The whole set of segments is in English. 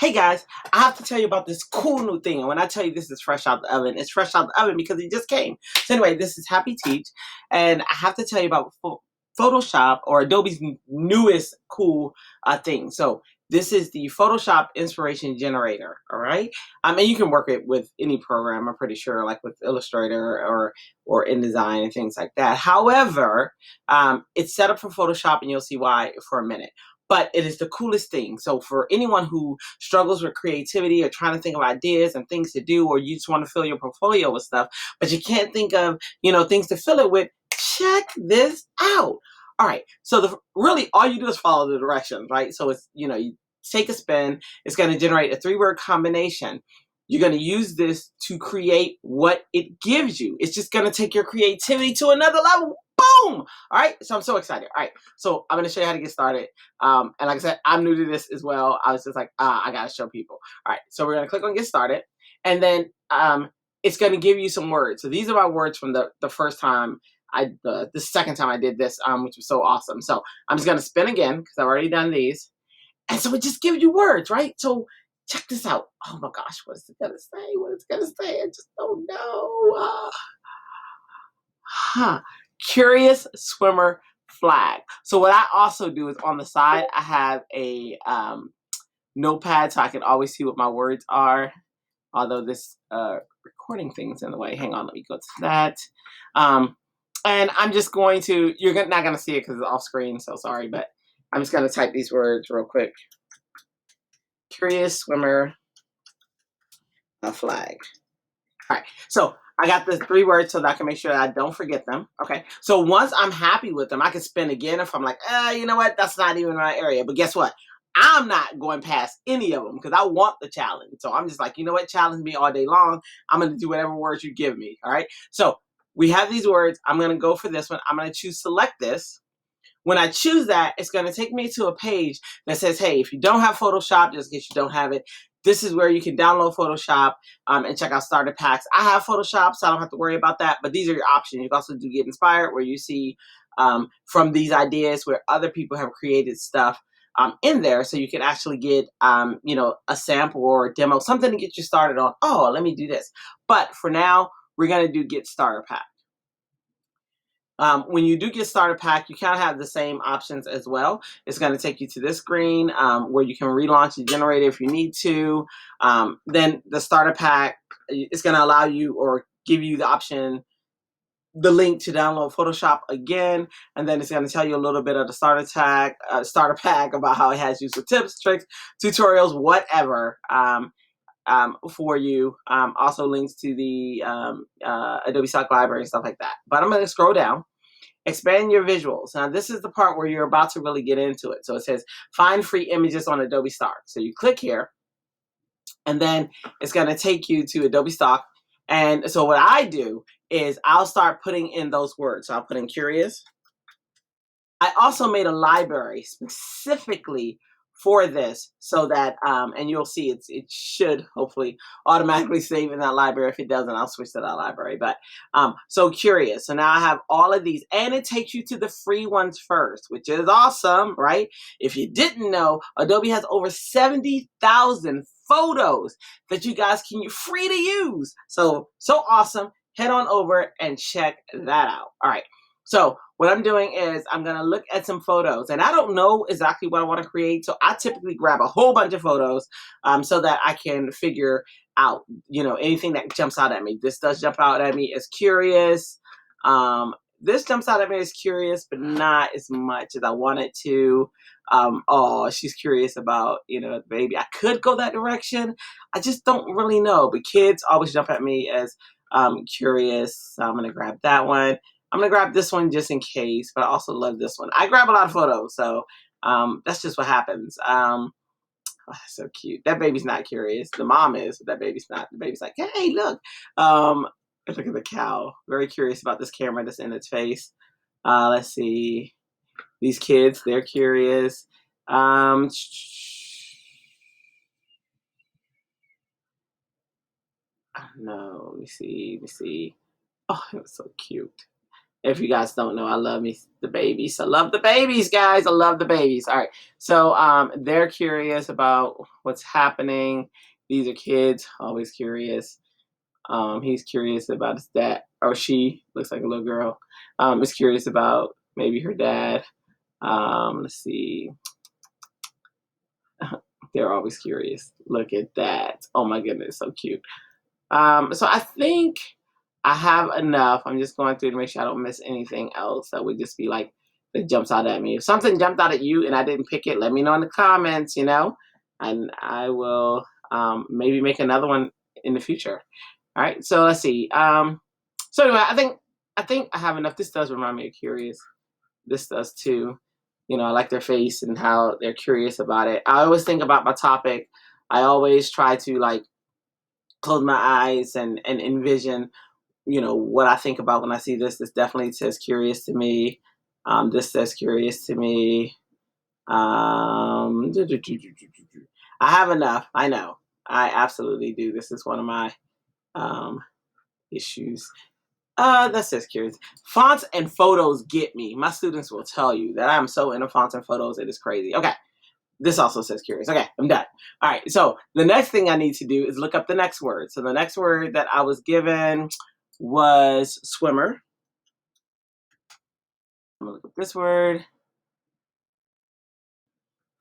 Hey guys, I have to tell you about this cool new thing. And when I tell you this is fresh out the oven, it's fresh out the oven because it just came. So anyway, this is Happy Teach. And I have to tell you about Photoshop, or Adobe's newest cool thing. So this is the Photoshop Inspiration Generator, all right? And you can work it with any program, I'm pretty sure, like with Illustrator or InDesign and things like that. However, it's set up for Photoshop, and you'll see why for a minute. But it is the coolest thing. So for anyone who struggles with creativity or trying to think of ideas and things to do, or you just want to fill your portfolio with stuff, but you can't think of, things to fill it with, check this out. All right. So really all you do is follow the directions, right? So it's, you take a spin. It's going to generate a 3-word combination. You're going to use this to create what it gives you. It's just going to take your creativity to another level. Boom! All right. So I'm so excited. All right. So I'm going to show you how to get started. And like I said, I'm new to this as well. I was just like, I got to show people. All right. So we're going to click on get started. And then it's going to give you some words. So these are my words from the first time the second time I did this, which was so awesome. So I'm just going to spin again because I've already done these. And so it just gives you words, right? So check this out. Oh my gosh, what is it going to say? What is it going to say? I just don't know. Curious swimmer flag. So what I also do is on the side, I have a notepad so I can always see what my words are. Although this recording thing's in the way. Hang on, let me go to that. And I'm just going to, you're not going to see it because it's off screen, so sorry, but I'm just going to type these words real quick. Curious swimmer flag. All right, so I got the 3 words so that I can make sure that I don't forget them. Okay, so once I'm happy with them, I can spin again if I'm like, you know what, that's not even my area. But guess what? I'm not going past any of them because I want the challenge. So I'm just like, you know what, challenge me all day long. I'm going to do whatever words you give me. All right, so we have these words. I'm going to go for this one. I'm going to choose select this. When I choose that, it's going to take me to a page that says, hey, if you don't have Photoshop, just in case you don't have it, this is where you can download Photoshop and check out starter packs. I have Photoshop, so I don't have to worry about that, but these are your options. You can also do Get Inspired, where you see from these ideas where other people have created stuff in there, so you can actually get, a sample or a demo, something to get you started on, oh, let me do this. But for now, we're going to do Get Starter Pack. When you do get starter pack, you kind of have the same options as well. It's going to take you to this screen where you can relaunch the generator if you need to. Then the starter pack is going to allow you or give you the option, the link to download Photoshop again, and then it's going to tell you a little bit of the starter pack about how it has useful tips, tricks, tutorials, whatever. For you. Also links to the Adobe Stock Library and stuff like that. But I'm going to scroll down. Expand your visuals. Now this is the part where you're about to really get into it. So it says find free images on Adobe Stock. So you click here and then it's going to take you to Adobe Stock. And so what I do is I'll start putting in those words. So I'll put in curious. I also made a library specifically for this so that, and you'll see it should hopefully automatically save in that library. If it doesn't, I'll switch to that library. But so curious. So now I have all of these, and it takes you to the free ones first, which is awesome, right? If you didn't know, Adobe has over 70,000 photos that you guys can use free to use. So awesome. Head on over and check that out. All right. So what I'm doing is I'm going to look at some photos, and I don't know exactly what I want to create. So I typically grab a whole bunch of photos so that I can figure out, anything that jumps out at me. This does jump out at me as curious. This jumps out at me as curious, but not as much as I wanted to. Oh, she's curious about, the baby. I could go that direction. I just don't really know. But kids always jump at me as curious. So I'm going to grab that one. I'm going to grab this one just in case, but I also love this one. I grab a lot of photos, so that's just what happens. Oh, that's so cute. That baby's not curious. The mom is, but that baby's not. The baby's like, hey, look. Look at the cow. Very curious about this camera that's in its face. Let's see. These kids, they're curious. No, let me see. Oh, it was so cute. If you guys don't know, I love me the babies. I love the babies, guys. I love the babies. All right. So they're curious about what's happening. These are kids, always curious. He's curious about his dad, or she looks like a little girl. Is curious about maybe her dad. Let's see. They're always curious. Look at that. Oh my goodness, so cute. So I think I have enough. I'm just going through to make sure I don't miss anything else that would just be like that jumps out at me. If something jumped out at you and I didn't pick it, let me know in the comments, and I will maybe make another one in the future. All right, so let's see. So anyway, I think I have enough. This does remind me of Curious. This does too. I like their face and how they're curious about it. I always think about my topic. I always try to like close my eyes and envision, what I think about when I see this. This definitely says curious to me. This says curious to me. I have enough. I know. I absolutely do. This is one of my issues. That says curious. Fonts and photos get me. My students will tell you that I'm so into fonts and photos. It is crazy. Okay. This also says curious. Okay, I'm done. All right, so the next thing I need to do is look up the next word. So the next word that I was given was swimmer. I'm gonna look up this word.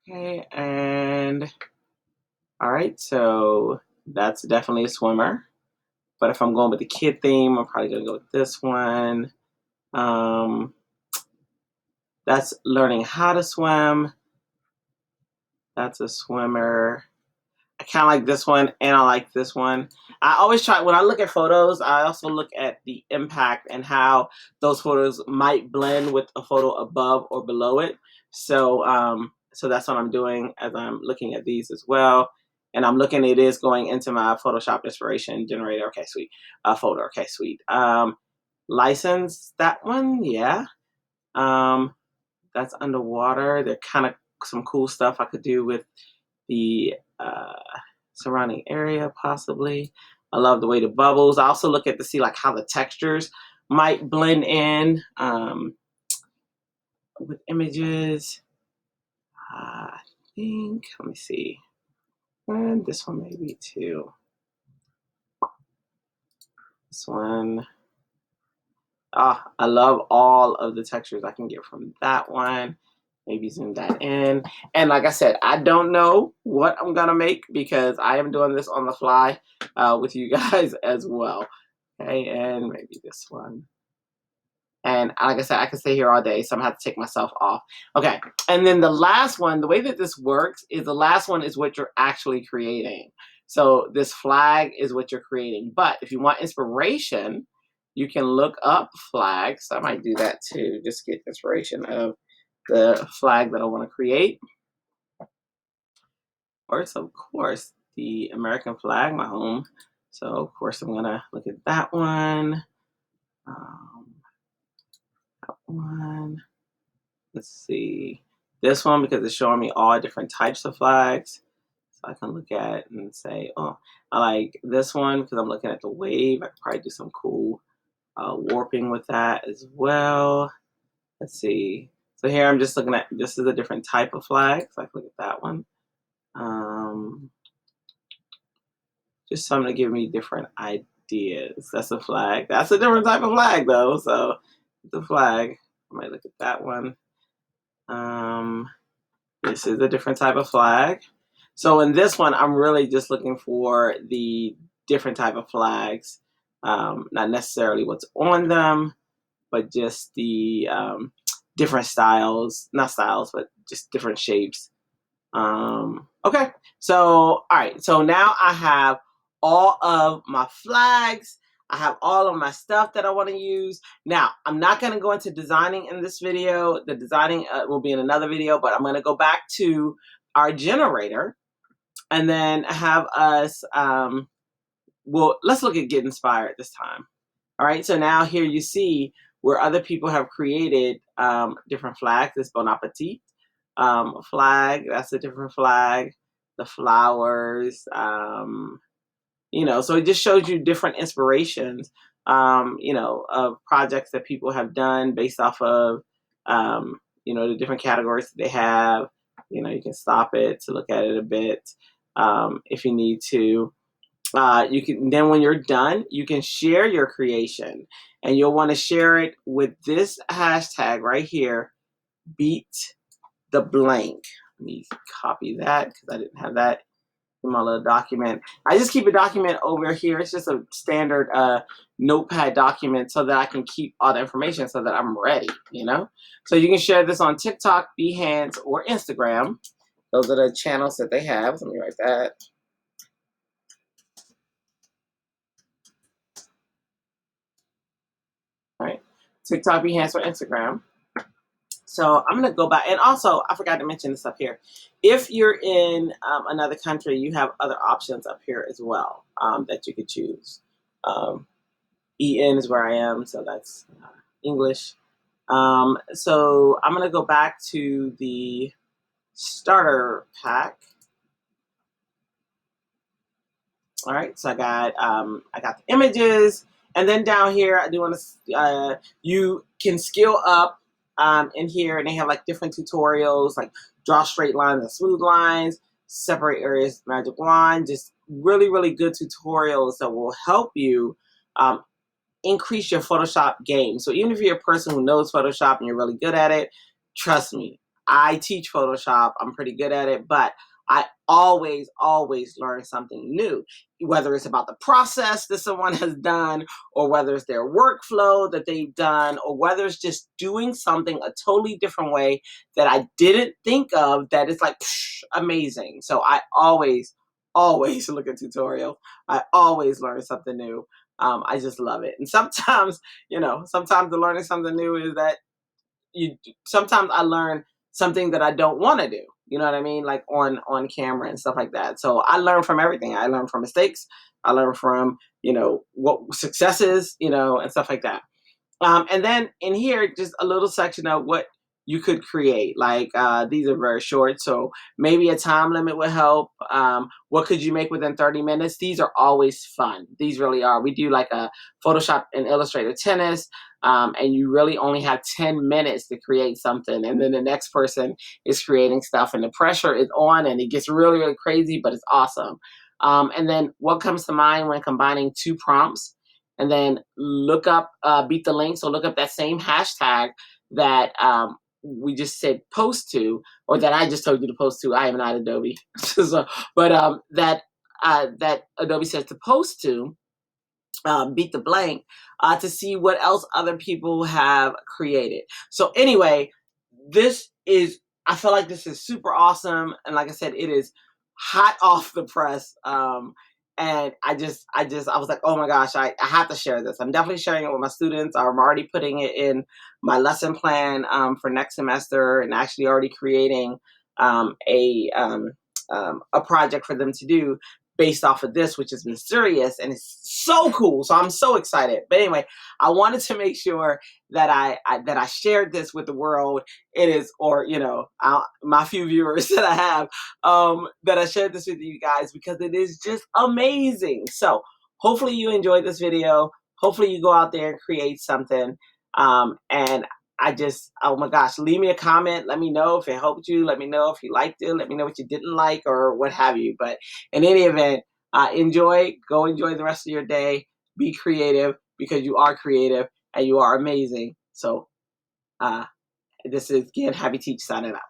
Okay, and all right, so that's definitely a swimmer. But if I'm going with the kid theme, I'm probably gonna go with this one. That's learning how to swim. That's a swimmer. I kind of like this one, and I like this one. I always try, when I look at photos, I also look at the impact and how those photos might blend with a photo above or below it. So so that's what I'm doing as I'm looking at these as well. And I'm looking, it is going into my Photoshop inspiration generator. Okay, sweet. Folder. Okay, sweet. License, that one, yeah. That's underwater. They're kind of some cool stuff I could do with the surrounding area, possibly. I love the way the bubbles. I also look at to see like how the textures might blend in with images. I think, let me see. And this one maybe too. This one. I love all of the textures I can get from that one. Maybe zoom that in. And like I said, I don't know what I'm going to make because I am doing this on the fly with you guys as well. Okay, and maybe this one. And like I said, I can stay here all day, so I'm going to have to take myself off. Okay, and then the last one, the way that this works is the last one is what you're actually creating. So this flag is what you're creating. But if you want inspiration, you can look up flags. I might do that too, just get inspiration of the flag that I want to create. Of course, the American flag, my home. So of course I'm gonna look at that one. That one. Let's see. This one because it's showing me all different types of flags. So I can look at and say, oh, I like this one because I'm looking at the wave. I could probably do some cool warping with that as well. Let's see. So here I'm just looking at, this is a different type of flag. So I can look at that one. Just something to give me different ideas. That's a flag. That's a different type of flag though. So the flag, I might look at that one. This is a different type of flag. So in this one, I'm really just looking for the different type of flags. Not necessarily what's on them, but just the different styles, not styles, but just different shapes. Okay, so all right, so now I have all of my flags. I have all of my stuff that I want to use. Now, I'm not going to go into designing in this video. The designing will be in another video, but I'm going to go back to our generator and then have us, well, let's look at Get Inspired this time. All right, so now here you see where other people have created different flags. This Bon Appetit flag, that's a different flag. The flowers, so it just shows you different inspirations you know, of projects that people have done based off of, you know, the different categories that they have. You know, you can stop it to look at it a bit if you need to. You can then, when you're done, you can share your creation, and you'll want to share it with this hashtag right here, beat the blank. Let me copy that because I didn't have that in my little document. I just keep a document over here. It's just a standard notepad document so that I can keep all the information so that I'm ready, you know? So you can share this on TikTok, Behance, or Instagram. Those are the channels that they have. Let me write that. All right. TikTok, Behance, or Instagram. So I'm going to go back. And also, I forgot to mention this up here. If you're in another country, you have other options up here as well that you could choose. EN is where I am, so that's English. So I'm going to go back to the starter pack. All right, so I got the images, and then down here I do want to you can skill up in here, and they have like different tutorials, like draw straight lines and smooth lines, separate areas, magic wand, just really good tutorials that will help you increase your Photoshop game. So even if you're a person who knows Photoshop and you're really good at it, trust me, I teach Photoshop, I'm pretty good at it, but I always learn something new, whether it's about the process that someone has done, or whether it's their workflow that they've done, or whether it's just doing something a totally different way that I didn't think of, that is like amazing. So I always look at tutorials. I always learn something new. I just love it. And sometimes, you know, sometimes the learning something new is that sometimes I learn something that I don't want to do. You know what I mean? Like on camera and stuff like that. So I learn from everything. I learn from mistakes. I learn from, you know, what successes, you know, and stuff like that. And then in here, just a little section of what you could create. Like these are very short, so maybe a time limit would help. What could you make within 30 minutes? These are always fun. These really are. We do like a Photoshop and Illustrator tennis, and you really only have 10 minutes to create something. And then the next person is creating stuff, and the pressure is on, and it gets really crazy, but it's awesome. And then what comes to mind when combining two prompts? And then look up, beat the link. So look up that same hashtag that we just said post to, or that I just told you to post to. I am not Adobe. So, but that Adobe says to post to, beat the blank, to see what else other people have created. So anyway, I feel like this is super awesome. And like I said, it is hot off the press. And I was like, oh my gosh, I have to share this. I'm definitely sharing it with my students. I'm already putting it in my lesson plan for next semester, and actually already creating a project for them to do based off of this, which has been serious, and it's so cool. So I'm so excited. But anyway, I wanted to make sure that I shared this with the world. It is, or you know, my few viewers that I have, that I shared this with you guys, because it is just amazing. So hopefully you enjoyed this video. Hopefully you go out there and create something. And oh my gosh, leave me a comment. Let me know if it helped you. Let me know if you liked it. Let me know what you didn't like, or what have you. But in any event, go enjoy the rest of your day. Be creative, because you are creative and you are amazing. So this is, again, Happy Teach signing out.